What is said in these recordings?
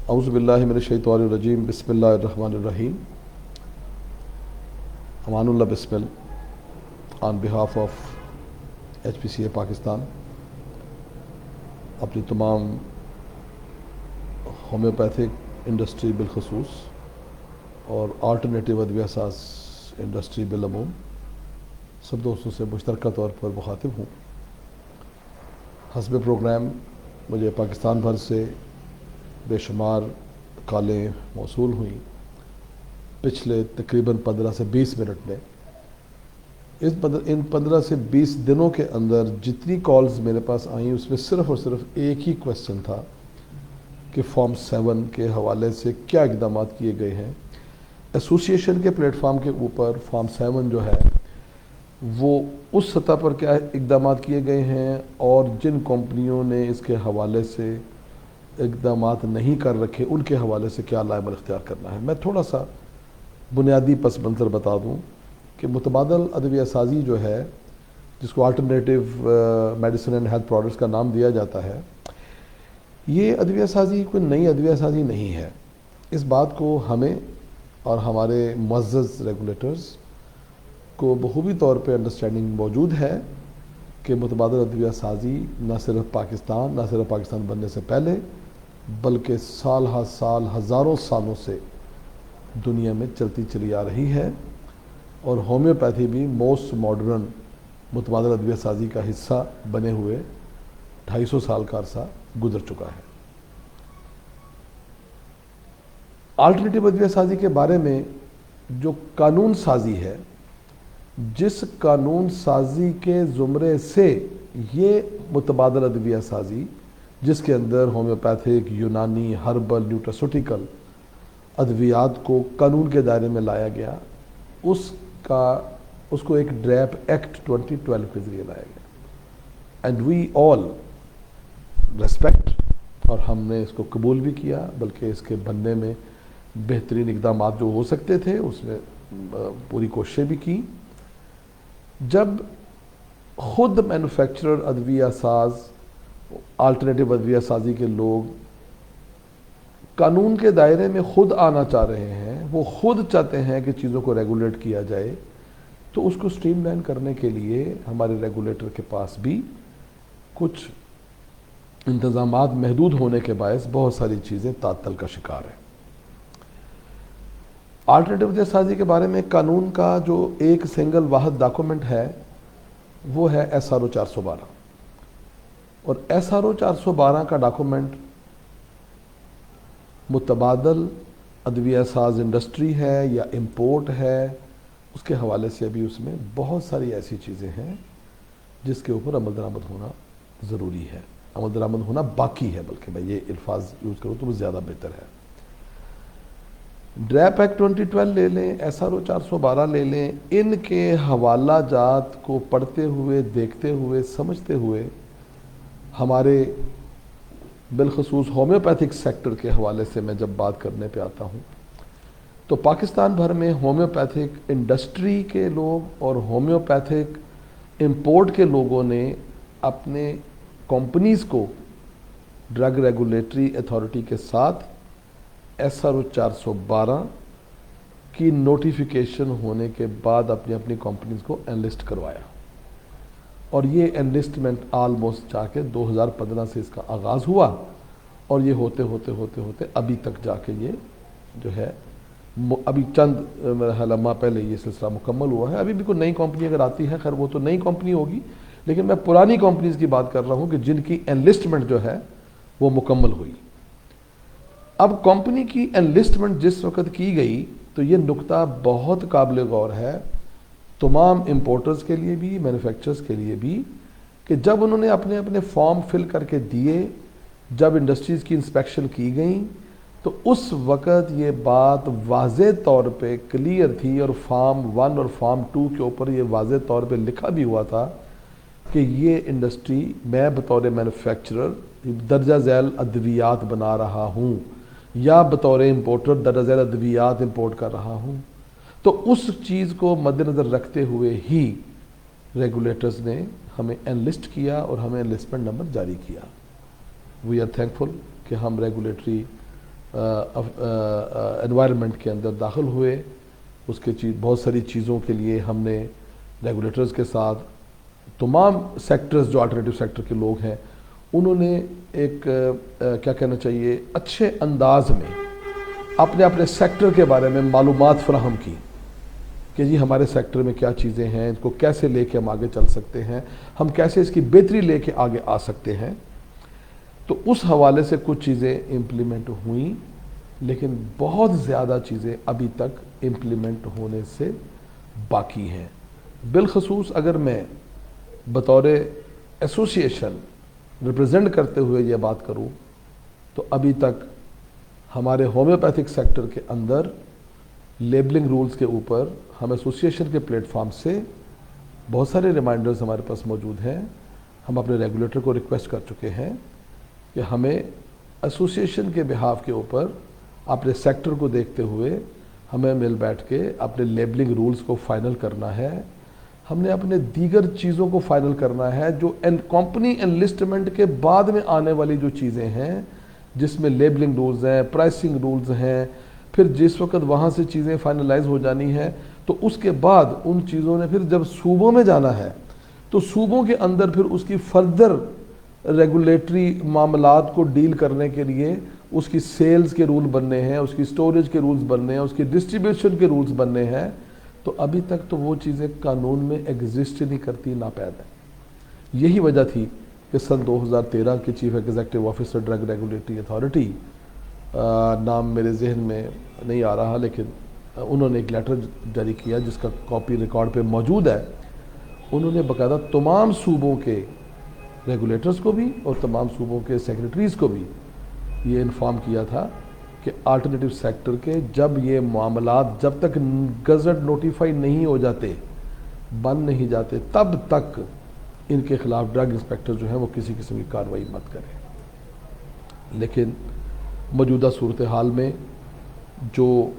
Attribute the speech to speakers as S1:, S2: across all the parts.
S1: औज़ुबिल्लाहि मिनश्शैतानिर्रजीम बिस्मिल्लाहिर्रहमानिर्रहीम। Amanullah Bismil on behalf of HPCA Pakistan अपनी तमाम होम्योपैथिक इंडस्ट्री बिलखसूस और आल्टरनेटिव अद्वियासास इंडस्ट्री बिलअमूम सब दोस्तों से मुश्तरका तौर पर मुखातिब हूँ। हस्ब प्रोग्राम मुझे पाकिस्तान भर से बेशुमार कॉलें मौसूल हुई। पिछले तकरीबन 15 से 20 मिनट में इन 15 से 20 दिनों के अंदर जितनी कॉल्स मेरे पास आई उसमें सिर्फ़ और सिर्फ एक ही क्वेश्चन था कि फॉर्म 7 के हवाले से क्या इक़दाम किए गए हैं। एसोसिएशन के प्लेटफॉर्म के ऊपर फॉर्म 7 जो है वो उस सतह पर क्या इक़दाम किए गए हैं और जिन कंपनियों ने इसके हवाले से इक़दाम नहीं कर रखे उनके हवाले से क्या लाइमल इख्तियार करना है। मैं थोड़ा सा बुनियादी पस मंज़र बता दूँ कि मुतबादल अदविया साजी जो है, जिसको alternative medicine and health products का नाम दिया जाता है, ये अदविया साजी कोई नई अदविया साजी नहीं है। इस बात को हमें और हमारे मुअज़्ज़ज़ रेगुलेटर्स को बखूबी तौर पे अंडरस्टैंडिंग मौजूद है कि मुतबादल अदविया साजी न सिर्फ पाकिस्तान बनने से पहले बल्कि साल हा साल हज़ारों सालों से दुनिया में चलती चली आ रही है और होम्योपैथी भी मोस्ट मॉडर्न मुतबादल अदविया साजी का हिस्सा बने हुए 250 साल का अरसा गुजर चुका है। अल्टरनेटिव अदविया साजी के बारे में जो कानून साजी है, जिस कानून साजी के ज़ुमरे से ये मुतबादल अदविया साजी, जिसके अंदर होम्योपैथिक, यूनानी, हर्बल, न्यूट्रास्यूटिकल अद्वियात को कानून के दायरे में लाया गया, उसको एक ड्रैप एक्ट 2012 के ज़रिए लाया गया। एंड वी ऑल रेस्पेक्ट, और हमने इसको कबूल भी किया, बल्कि इसके बनने में बेहतरीन इक़दाम जो हो सकते थे उसमें पूरी कोशिशें भी की। जब खुद मैन्युफैक्चरर अदविया साज, अल्टरनेटिव अदविया साजी के लोग कानून के दायरे में खुद आना चाह रहे हैं, वो खुद चाहते हैं कि चीज़ों को रेगुलेट किया जाए, तो उसको स्ट्रीमलाइन करने के लिए हमारे रेगुलेटर के पास भी कुछ इंतज़ामात महदूद होने के बायस बहुत सारी चीज़ें तातल का शिकार हैं। अल्टरनेटिव अदविया साजी के बारे में कानून का जो एक सिंगल वाहिद डॉक्यूमेंट है वो है SRO 412, और SRO 412 का डॉक्यूमेंट मुतबादल अदविया साज इंडस्ट्री है या इम्पोर्ट है, उसके हवाले से अभी उसमें बहुत सारी ऐसी चीज़ें हैं जिसके ऊपर अमल दरामद होना ज़रूरी है, अमल दरामद होना बाकी है, बल्कि मैं ये अल्फाज यूज़ करूँ तो वो ज़्यादा बेहतर है। ड्रैप एक्ट 2012 ले लें, SRO 412 ले लें, इनके हवाला जात को पढ़ते हुए, देखते हुए, समझते हुए हमारे बिलखसूस होम्योपैथिक सेक्टर के हवाले से मैं जब बात करने पे आता हूँ तो पाकिस्तान भर में होम्योपैथिक इंडस्ट्री के लोग और होम्योपैथिक इंपोर्ट के लोगों ने अपने कंपनीज़ को ड्रग रेगुलेटरी अथॉरिटी के साथ SRO 412 की नोटिफिकेशन होने के बाद अपनी अपनी कंपनीज़ को एनलिस्ट करवाया, और ये एनलिस्टमेंट आलमोस्ट जाके 2015 से इसका आगाज़ हुआ, और ये होते होते अभी तक जाके ये जो है अभी चंद लम्हा पहले ये सिलसिला मुकम्मल हुआ है। अभी भी कोई नई कंपनी अगर आती है, खैर वो तो नई कंपनी होगी, लेकिन मैं पुरानी कंपनीज़ की बात कर रहा हूँ कि जिनकी एनलिस्टमेंट जो है वो मुकम्मल हुई। अब कंपनी की एनलिस्टमेंट जिस वक्त की गई तो ये नुक्ता बहुत काबिल गौर है तमाम इंपोर्टर्स के लिए भी, मैन्युफैक्चरर्स के लिए भी, कि जब उन्होंने अपने अपने फॉर्म फिल करके दिए, जब इंडस्ट्रीज़ की इंस्पेक्शन की गई, तो उस वक़्त ये बात वाज़े तौर पे क्लियर थी, और फॉर्म 1 और फॉर्म 2 के ऊपर ये वाज़े तौर पे लिखा भी हुआ था कि ये इंडस्ट्री, मैं बतौर मैन्युफैक्चरर दर्जा झैल अद्वियात बना रहा हूँ या बतौर इंपोर्टर दर्जा झैल अद्वियात इंपोर्ट कर रहा हूँ। तो उस चीज़ को मद्देनज़र रखते हुए ही रेगुलेटर्स ने हमें एनलिस्ट किया और हमें एनलिस्टमेंट नंबर जारी किया। वी आर थैंकफुल कि हम रेगुलेटरी एनवायरनमेंट के अंदर दाखिल हुए। उसके बहुत सारी चीज़ों के लिए हमने रेगुलेटर्स के साथ तमाम सेक्टर्स जो अल्टरनेटिव सेक्टर के लोग हैं उन्होंने एक क्या कहना चाहिए अच्छे अंदाज में अपने अपने सेक्टर के बारे में मालूमात फराहम की कि जी हमारे सेक्टर में क्या चीज़ें हैं, इसको कैसे लेके हम आगे चल सकते हैं, हम कैसे इसकी बेहतरी लेके आगे आ सकते हैं। तो उस हवाले से कुछ चीज़ें इम्प्लीमेंट हुई, लेकिन बहुत ज़्यादा चीज़ें अभी तक इम्प्लीमेंट होने से बाकी हैं। बिलखसूस अगर मैं बतौर एसोसिएशन रिप्रेजेंट करते हुए ये बात करूं तो अभी तक हमारे होम्योपैथिक सेक्टर के अंदर लेबलिंग रूल्स के ऊपर हम एसोसिएशन के प्लेटफॉर्म से बहुत सारे रिमाइंडर्स हमारे पास मौजूद हैं। हम अपने रेगुलेटर को रिक्वेस्ट कर चुके हैं कि हमें एसोसिएशन के बिहाफ के ऊपर अपने सेक्टर को देखते हुए हमें मिल बैठ के अपने लेबलिंग रूल्स को फाइनल करना है। हमने अपने दीगर चीज़ों को फाइनल करना है जो कंपनी एनलिस्टमेंट के बाद में आने वाली जो चीज़ें हैं, जिसमें लेबलिंग रूल्स हैं, प्राइसिंग रूल्स हैं। फिर जिस वक्त वहाँ से चीज़ें फाइनलाइज हो जानी है तो उसके बाद उन चीज़ों ने फिर जब सूबों में जाना है तो सूबों के अंदर फिर उसकी फर्दर रेगुलेटरी मामलात को डील करने के लिए उसकी सेल्स के रूल बनने हैं, उसकी स्टोरेज के रूल्स बनने हैं, उसकी डिस्ट्रीब्यूशन के रूल्स बनने हैं। तो अभी तक तो वो चीज़ें कानून में एग्जिस्ट नहीं करती, नापैद है। यही वजह थी कि सन 2013 के chief executive officer drug regulatory authority, नाम मेरे जहन में नहीं आ रहा, लेकिन उन्होंने एक लेटर जारी किया जिसका कॉपी रिकॉर्ड पे मौजूद है। उन्होंने बाकायदा तमाम सूबों के रेगुलेटर्स को भी और तमाम सूबों के सेक्रेटरीज़ को भी ये इन्फॉर्म किया था कि अल्टरनेटिव सेक्टर के जब ये मामलात जब तक गज़ट नोटिफाई नहीं हो जाते, बन नहीं जाते, तब तक इनके खिलाफ ड्रग इंस्पेक्टर जो है वो किसी किस्म की कार्रवाई मत करें। लेकिन मौजूदा सूरत हाल में जो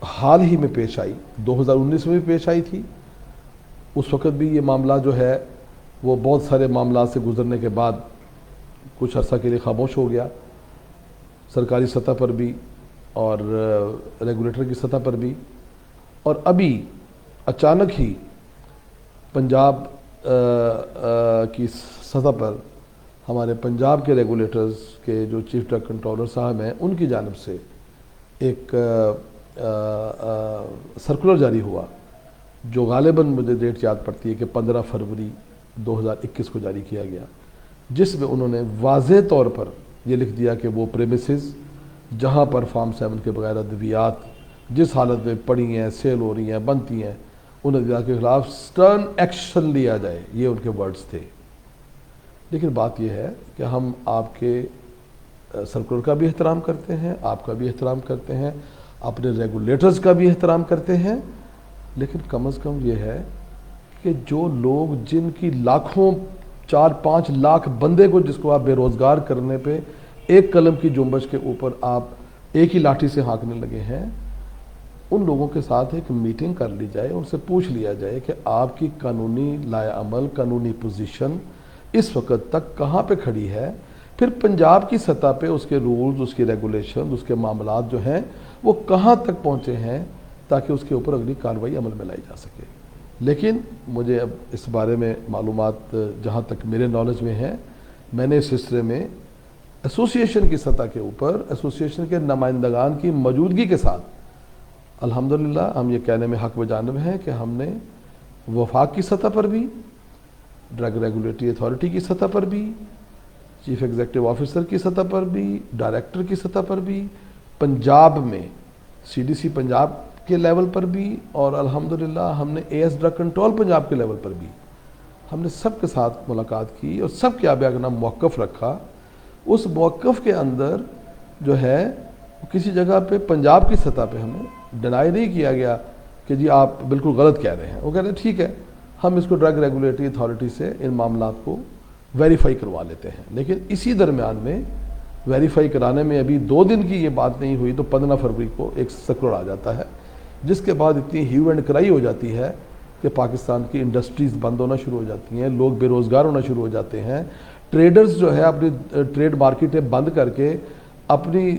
S1: हाल ही में पेश आई, 2019 में भी पेश आई थी, उस वक़्त भी ये मामला जो है वो बहुत सारे मामला से गुजरने के बाद कुछ अर्सा के लिए खामोश हो गया, सरकारी सतह पर भी और रेगुलेटर की सतह पर भी। और अभी अचानक ही पंजाब की सतह पर हमारे पंजाब के रेगुलेटर्स के जो चीफ ड्रग कंट्रोलर साहब हैं उनकी जानिब से एक सर्कुलर जारी हुआ जो गालिबन मुझे डेट याद पड़ती है कि 15 फरवरी 2021 को जारी किया गया, जिसमें उन्होंने वाज़े तौर पर ये लिख दिया कि वो प्रेमिसेस जहाँ पर फार्म 7 के बगैर अद्वियात जिस हालत में पड़ी हैं, सेल हो रही हैं, बनती हैं, उन अद्वियात के खिलाफ स्टर्न एक्शन लिया जाए, ये उनके वर्ड्स थे। लेकिन बात यह है कि हम आपके सर्कुलर का भी एहतराम करते हैं, आपका भी एहतराम करते हैं, अपने रेगुलेटर्स का भी एहतराम करते हैं, लेकिन कम अज़ कम ये है कि जो लोग जिनकी लाखों 4-5 लाख बंदे को जिसको आप बेरोज़गार करने पे एक कलम की जुम्बश के ऊपर आप एक ही लाठी से हाँकने लगे हैं, उन लोगों के साथ एक मीटिंग कर ली जाए, उनसे पूछ लिया जाए कि आपकी कानूनी लायाअमल, कानूनी पोजीशन इस वक्त तक कहाँ पे खड़ी है। फिर पंजाब की सतह पे उसके रूल्स, उसकी रेगुलेशन, उसके मामलात जो हैं वो कहाँ तक पहुँचे हैं ताकि उसके ऊपर अगली कार्रवाई अमल में लाई जा सके। लेकिन मुझे अब इस बारे में मालूमात जहाँ तक मेरे नॉलेज में है, मैंने इस सिलसिले में एसोसिएशन की सतह के ऊपर एसोसिएशन के नुमाइंदगान की मौजूदगी के साथ अल्हम्दुलिल्लाह हम ये कहने में हक बजानिब हैं कि हमने वफाक की सतह पर भी, ड्रग रेगुलेटरी अथॉरिटी की सतह पर भी, चीफ एग्जीक्यूटिव ऑफिसर की सतह पर भी, डायरेक्टर की सतह पर भी, पंजाब में CDC पंजाब के लेवल पर भी और अल्हम्दुलिल्लाह हमने AS ड्रग कंट्रोल पंजाब के लेवल पर भी हमने सब के साथ मुलाकात की और सब के आगे अपना मौक़िफ़ रखा। उस मौक़िफ़ के अंदर जो है किसी जगह पे पंजाब की सतह पे हमें डिनाई नहीं किया गया कि जी आप बिल्कुल गलत कह रहे हैं। वो कह रहे हैं ठीक है, हम इसको ड्रग रेगुलेटरी अथॉरिटी से इन मामलात को वेरीफाई करवा लेते हैं। लेकिन इसी दरमियान में वेरीफाई कराने में अभी 2 दिन की ये बात नहीं हुई तो 15 फरवरी को एक सर्कुलर आ जाता है, जिसके बाद इतनी ह्यू एंड क्राई हो जाती है कि पाकिस्तान की इंडस्ट्रीज़ बंद होना शुरू हो जाती हैं, लोग बेरोज़गार होना शुरू हो जाते हैं, ट्रेडर्स जो है अपनी ट्रेड मार्केटें बंद करके अपनी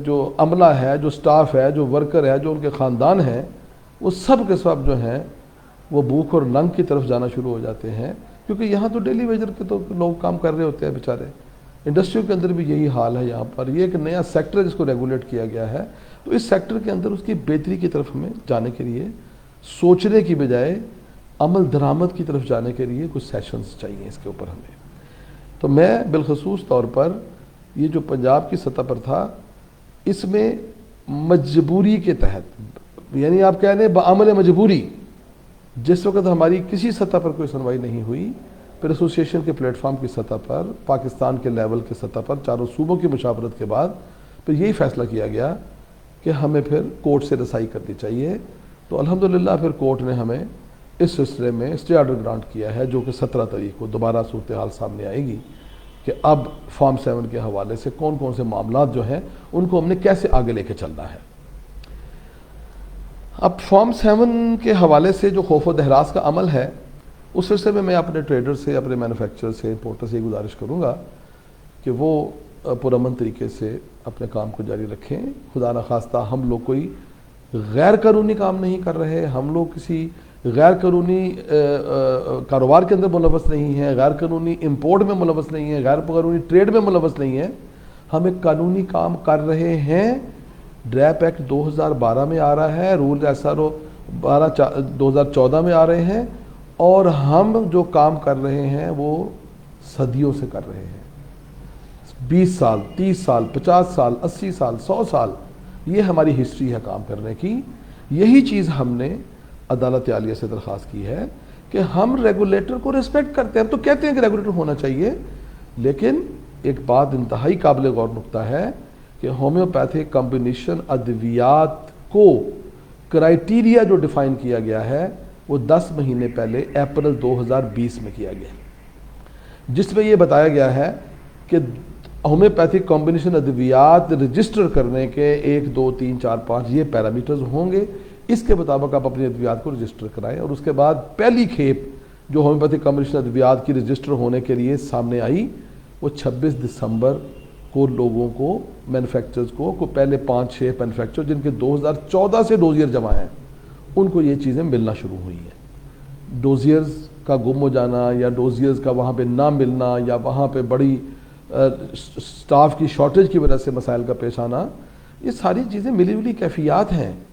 S1: जो अमला है, जो स्टाफ है, जो वर्कर है, जो उनके ख़ानदान हैं, वो सब के सब जो हैं वो भूख और नंग की तरफ जाना शुरू हो जाते हैं, क्योंकि यहाँ तो डेली वेजर के तो लोग काम कर रहे होते हैं बेचारे। इंडस्ट्रियों के अंदर भी यही हाल है यहाँ पर। ये एक नया सेक्टर जिसको रेगुलेट किया गया है, तो इस सेक्टर के अंदर उसकी बेहतरी की तरफ हमें जाने के लिए सोचने की बजाय अमल दरामद की तरफ जाने के लिए कुछ सेशंस चाहिए इसके ऊपर हमें। तो मैं बिलखसूस तौर पर ये जो पंजाब की सतह पर था, इसमें मजबूरी के तहत, यानी आप कह रहे बामल मजबूरी, जिस वक्त हमारी किसी सतह पर कोई सुनवाई नहीं हुई, फिर एसोसिएशन के प्लेटफॉर्म की सतह पर, पाकिस्तान के लेवल के सतह पर, चारों सूबों की मुशावरत के बाद फिर यही फैसला किया गया कि हमें फिर कोर्ट से रसाई करनी चाहिए। तो अल्हम्दुलिल्लाह फिर कोर्ट ने हमें इस सिलसिले में स्टे ऑर्डर ग्रांट किया है, जो कि 17 तारीख को दोबारा सूरत हाल सामने आएगी कि अब फॉर्म 7 के हवाले से कौन कौन से मामला जो हैं उनको हमने कैसे आगे लेके चलना है। अब फॉर्म 7 के हवाले से जो खौफ व दहरास का अमल है, उस सिलसिले में मैं अपने ट्रेडर से, अपने मैन्युफैक्चरर से, इंपोर्टर से गुजारिश करूँगा कि वो पुरअमन तरीके से अपने काम को जारी रखें। खुदा न खास्ता हम लोग कोई गैर कानूनी काम नहीं कर रहे, हम लोग किसी गैर कानूनी कारोबार के अंदर मुलवस नहीं है, गैर कानूनी इंपोर्ट में मुलवस नहीं है, गैर कानूनी ट्रेड में मुलवस नहीं है, हम एक कानूनी काम कर रहे हैं। ड्रैप एक्ट 2012 में आ रहा है, रूल SRO 2014 में आ रहे हैं, और हम जो काम कर रहे हैं वो सदियों से कर रहे हैं। 20 साल, 30 साल, 50 साल, 80 साल, 100 साल, ये हमारी हिस्ट्री है काम करने की। यही चीज़ हमने अदालत आलिया से दरख्वास्त की है कि हम रेगुलेटर को रिस्पेक्ट करते हैं। हम तो कहते हैं कि रेगुलेटर होना चाहिए, लेकिन एक बात इंतहाई काबिल गौर नुक्ता है कि होम्योपैथिक कॉम्बिनेशन अद्वियात को क्राइटेरिया जो डिफाइन किया गया है वो 10 महीने पहले अप्रैल 2020 में किया गया, जिसमें ये बताया गया है कि होम्योपैथिक कॉम्बिनेशन अद्वियात रजिस्टर करने के 1, 2, 3, 4, 5 ये पैरामीटर्स होंगे। इसके मुताबिक आप अपनी अद्वियात को रजिस्टर कराएं। और उसके बाद पहली खेप जो होम्योपैथिक कॉम्बिनेशन अद्वियात की रजिस्टर होने के लिए सामने आई, वो 26 दिसंबर को लोगों को, मैन्युफैक्चरर्स को पहले 5-6 मैन्युफैक्चर जिनके 2014 से डोजियर जमा हैं, उनको ये चीज़ें मिलना शुरू हुई हैं। डोजियर्स का गुम हो जाना या डोजियर्स का वहाँ पे ना मिलना या वहाँ पे बड़ी स्टाफ की शॉर्टेज की वजह से मसाइल का पेश आना, ये सारी चीज़ें मिली जुली कैफियत हैं।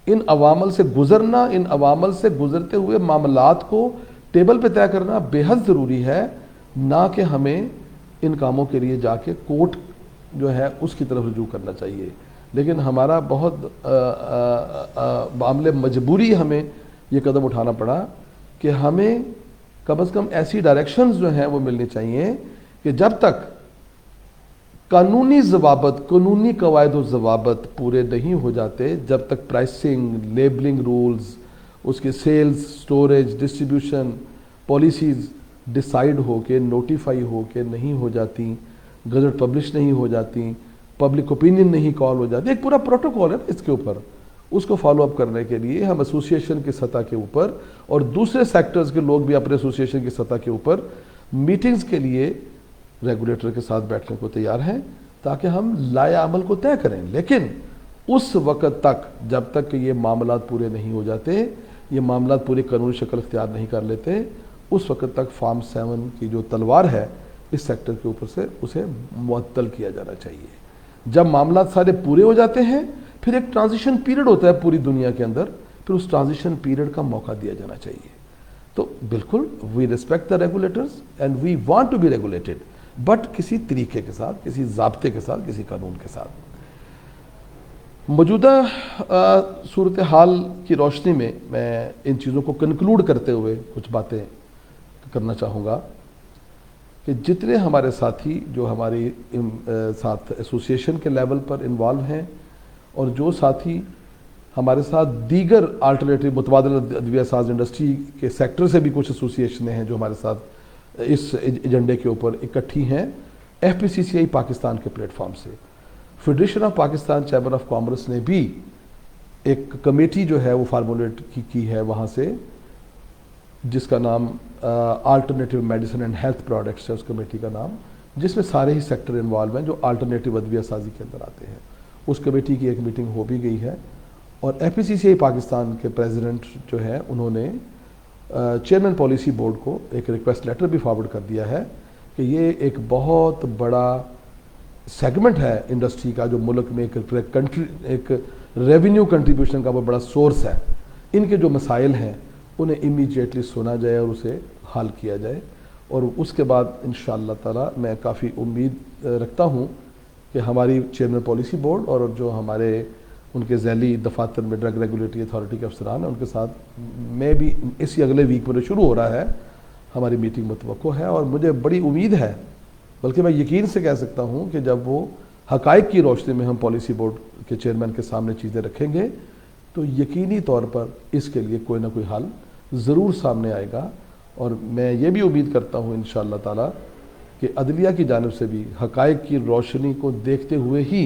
S1: इन अवामल से गुजरना, इन अवामल से गुजरते हुए मामलात को टेबल पे तय करना बेहद ज़रूरी है, ना कि हमें इन कामों के लिए जाके कोर्ट जो है उसकी तरफ रुजू करना चाहिए। लेकिन हमारा बहुत मामले मजबूरी हमें ये कदम उठाना पड़ा कि हमें कम से कम ऐसी डायरेक्शंस जो हैं वो मिलनी चाहिए कि जब तक कानूनी ज़वाबत, कानूनी कवायद व ज़वाबत पूरे नहीं हो जाते, जब तक प्राइसिंग, लेबलिंग रूल्स, उसके sales, storage, distribution policies decide हो के, नोटिफाई हो के नहीं हो जाती, गजट पब्लिश नहीं हो जाती, पब्लिक ओपिनियन नहीं कॉल हो जाती, एक पूरा प्रोटोकॉल है इसके ऊपर। उसको फॉलो अप करने के लिए हम एसोसिएशन की सतह के ऊपर और दूसरे सेक्टर्स के लोग भी अपने एसोसिएशन की सतह के ऊपर मीटिंग्स के लिए रेगुलेटर के साथ बैठने को तैयार हैं, ताकि हम लाया अमल को तय करें। लेकिन उस वक़्त तक, जब तक कि ये मामलात पूरे नहीं हो जाते, ये मामलात पूरी कानूनी शक्ल इख्तियार नहीं कर लेते, उस वक़्त तक फॉर्म 7 की जो तलवार है इस सेक्टर के ऊपर से उसे मुअत्तल किया जाना चाहिए। जब मामलात सारे पूरे हो जाते हैं, फिर एक ट्रांजिशन पीरियड होता है पूरी दुनिया के अंदर, फिर उस ट्रांजिशन पीरियड का मौका दिया जाना चाहिए। तो बिल्कुल we respect the regulators and we want to be regulated, but किसी तरीके के साथ, किसी ज़ाब्ते के साथ, किसी कानून के साथ। मौजूदा सूरत हाल की रोशनी में मैं इन चीज़ों को कंक्लूड करते हुए कुछ बातें करना चाहूँगा कि जितने हमारे साथी जो हमारे साथ एसोसिएशन के लेवल पर इन्वॉल्व हैं और जो साथी हमारे साथ दीगर अल्टरनेटिव मुतबादिल अदविया साज इंडस्ट्री के सेक्टर से भी कुछ एसोसिएशन हैं जो हमारे साथ इस एजेंडे के ऊपर इकट्ठी हैं, FPCCI पाकिस्तान के प्लेटफॉर्म से federation of Pakistan chamber of commerce ने भी एक कमेटी जो है वो फार्मूलेट की है वहाँ से, जिसका नाम alternative medicine and health products है उस कमेटी का नाम, जिसमें सारे ही सेक्टर इन्वॉल्व हैं जो अल्टरनेटिव अदविया साजी के अंदर आते हैं। उस कमेटी की एक मीटिंग हो भी गई है और FPCCI पाकिस्तान के प्रेसिडेंट जो है उन्होंने चेयरमैन पॉलिसी बोर्ड को एक रिक्वेस्ट लेटर भी फॉरवर्ड कर दिया है कि ये एक बहुत बड़ा सेगमेंट है इंडस्ट्री का जो मुल्क में एक रेवेन्यू कंट्रीब्यूशन का बहुत बड़ा सोर्स है। इनके जो मसाइल हैं उन्हें इमीडिएटली सुना जाए और उसे हल किया जाए और उसके बाद इंशाअल्लाह ताला मैं काफ़ी उम्मीद रखता हूँ कि हमारी चेयरमैन पॉलिसी बोर्ड और जो हमारे उनके ज़ैली दफातर में ड्रग रेगुलेटरी अथॉरिटी के अफसरान हैं उनके साथ मैं भी इसी अगले वीक में शुरू हो रहा है हमारी मीटिंग मुतवक्को है। और मुझे बड़ी उम्मीद है, बल्कि मैं यकीन से कह सकता हूँ कि जब वो हक़ाइक़ की रोशनी में हम पॉलिसी बोर्ड के चेयरमैन के सामने चीज़ें रखेंगे तो यकीनी तौर पर इसके लिए कोई ना कोई हल ज़रूर सामने आएगा। और मैं ये भी उम्मीद करता हूँ इंशाअल्लाह ताला कि अदलिया की जानिब से भी हक़ाइक़ की रोशनी को देखते हुए ही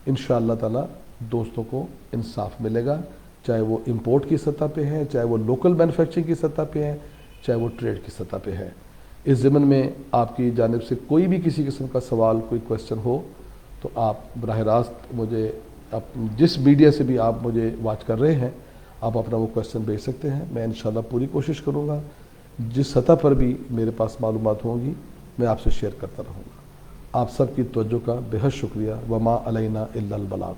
S1: इंशाअल्लाह ताला दोस्तों को इंसाफ मिलेगा, चाहे वो इंपोर्ट की सतह पे है, चाहे वो लोकल मैन्युफैक्चरिंग की सतह पे है, चाहे वो ट्रेड की सतह पे है। इस ज़मन में आपकी जानिब से कोई भी किसी किस्म का सवाल, कोई क्वेश्चन हो तो आप बराह रास्त मुझे जिस मीडिया से भी आप मुझे वाच कर रहे हैं आप अपना वो क्वेश्चन भेज सकते हैं। मैं इंशाअल्लाह पूरी कोशिश करूँगा जिस सतह पर भी मेरे पास मालूमात होंगी मैं आपसे शेयर करता रहूँगा। आप सब की तवज्जो का बेहद शुक्रिया। वमा अलैना इल्लल बलाग।